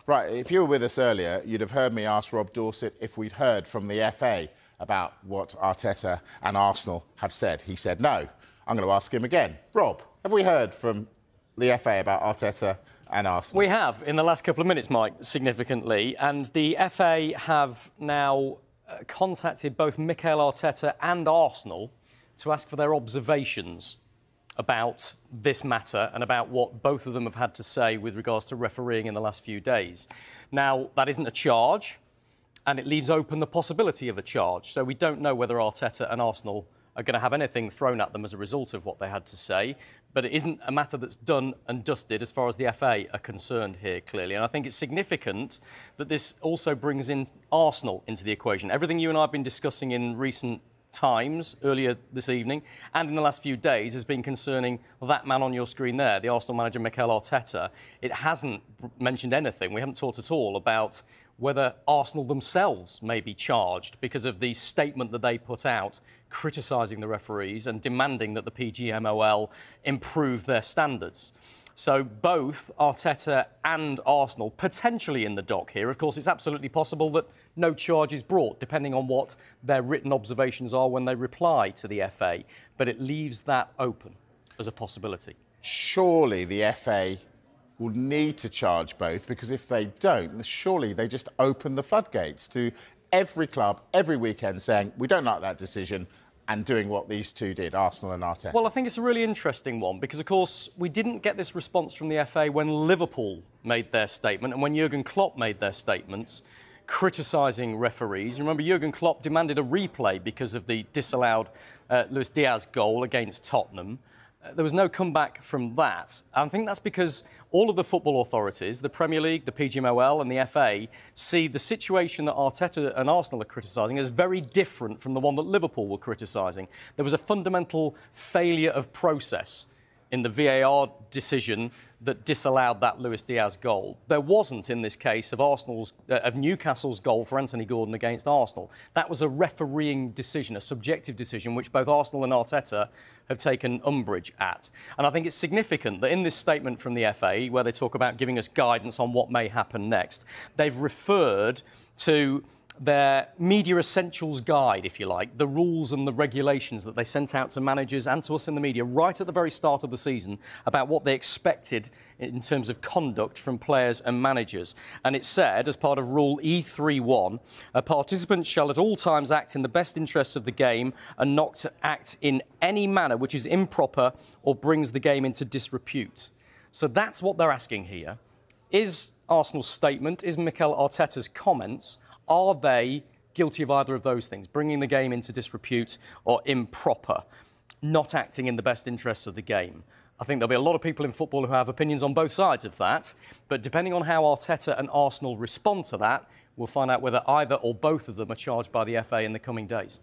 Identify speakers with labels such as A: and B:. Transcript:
A: Right, if you were with us earlier, you'd have heard me ask Rob Dorset if we'd heard from the FA about what Arteta and Arsenal have said. He said no. I'm going to ask him again. Rob, have we heard from the FA about Arteta and Arsenal?
B: We have, in the last couple of minutes, Mike, significantly. And the FA have now contacted both Mikel Arteta and Arsenal to ask for their observations about this matter and about what both of them have had to say with regards to refereeing in the last few days. Now, that isn't a charge, and it leaves open the possibility of a charge. So we don't know whether Arteta and Arsenal are going to have anything thrown at them as a result of what they had to say. But it isn't a matter that's done and dusted as far as the FA are concerned here, clearly. And I think it's significant that this also brings in Arsenal into the equation. Everything you and I have been discussing in recent times, earlier this evening, and in the last few days, has been concerning that man on your screen there, the Arsenal manager Mikel Arteta. It hasn't mentioned anything. We haven't talked at all about whether Arsenal themselves may be charged because of the statement that they put out criticising the referees and demanding that the PGMOL improve their standards. So both Arteta and Arsenal potentially in the dock here. Of course, it's absolutely possible that no charge is brought, depending on what their written observations are when they reply to the FA. But it leaves that open as a possibility.
A: Surely the FA will need to charge both, because if they don't, surely they just open the floodgates to every club, every weekend, saying, we don't like that decision, and doing what these two did, Arsenal and Arteta.
B: Well, I think it's a really interesting one because, of course, we didn't get this response from the FA when Liverpool made their statement and when Jurgen Klopp made their statements criticising referees. Remember, Jurgen Klopp demanded a replay because of the disallowed Luis Diaz goal against Tottenham. There was no comeback from that. I think that's because all of the football authorities, the Premier League, the PGMOL and the FA, see the situation that Arteta and Arsenal are criticising as very different from the one that Liverpool were criticising. There was a fundamental failure of process in the VAR decision that disallowed that Luis Diaz goal. There wasn't in this case of Newcastle's goal for Anthony Gordon against Arsenal. That was a refereeing decision, a subjective decision, which both Arsenal and Arteta have taken umbrage at. And I think it's significant that in this statement from the FA, where they talk about giving us guidance on what may happen next, they've referred to their media essentials guide, if you like, the rules and the regulations that they sent out to managers and to us in the media right at the very start of the season about what they expected in terms of conduct from players and managers. And it said, as part of Rule E31, a participant shall at all times act in the best interests of the game and not to act in any manner which is improper or brings the game into disrepute. So that's what they're asking here. Is Arsenal's statement, is Mikel Arteta's comments, are they guilty of either of those things, bringing the game into disrepute or improper, not acting in the best interests of the game? I think there'll be a lot of people in football who have opinions on both sides of that, but depending on how Arteta and Arsenal respond to that, we'll find out whether either or both of them are charged by the FA in the coming days.